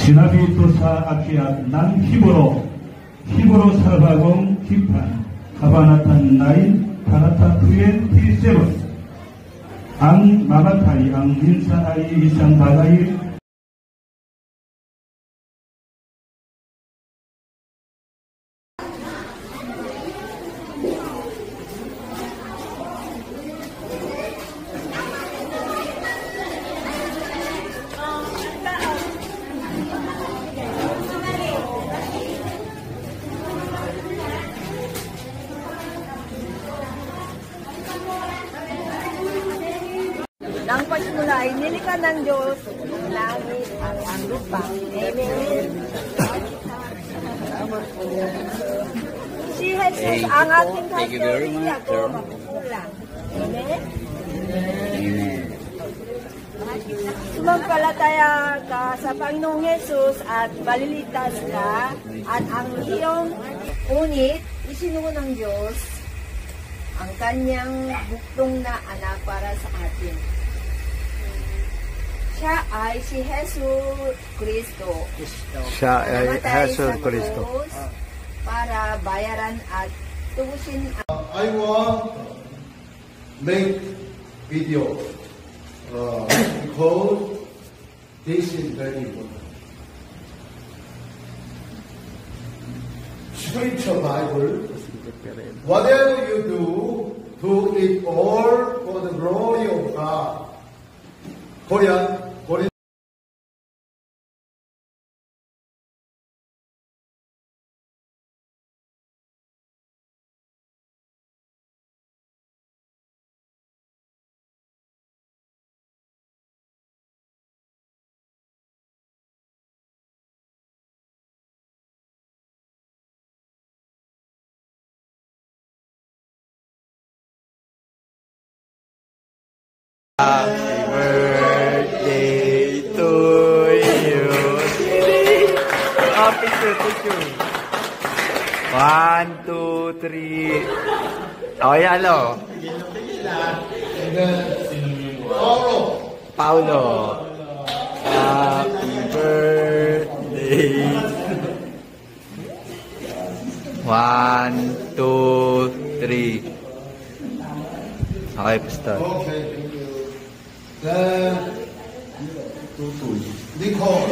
시나비 도사 아키앗 난 히브로 살바공 기판 카바나탄 나인 파나타 투엔 티세븐 ang mamatay ang minsan ay isang bagay Nang pagsimula ay nilikha ng Diyos ang langit at ang lupa. Amen. Si Jesus ang ating pastor, hindi ako makukulang. Amen. Amen. Sumampalataya ka sa Panginoong Jesus at maliligtas ka at ang iyong unit isinugo ng Diyos ang kanyang buktong na anak para sa atin. Siya ay si Jesus Cristo. Siya ay Namatay Jesus sa Cristo. krus para bayaran at tubusin ang I want make video because this is very important. Spiritual Bible, whatever you do it all for the glory of God. Korean. Happy birthday to you. Happy birthday to you. 1, 2, 3. Okay, ano? And then Paulo. Happy birthday. 1, 2, 3. Okay, Pastor. Okay, thank you. Then Nicole.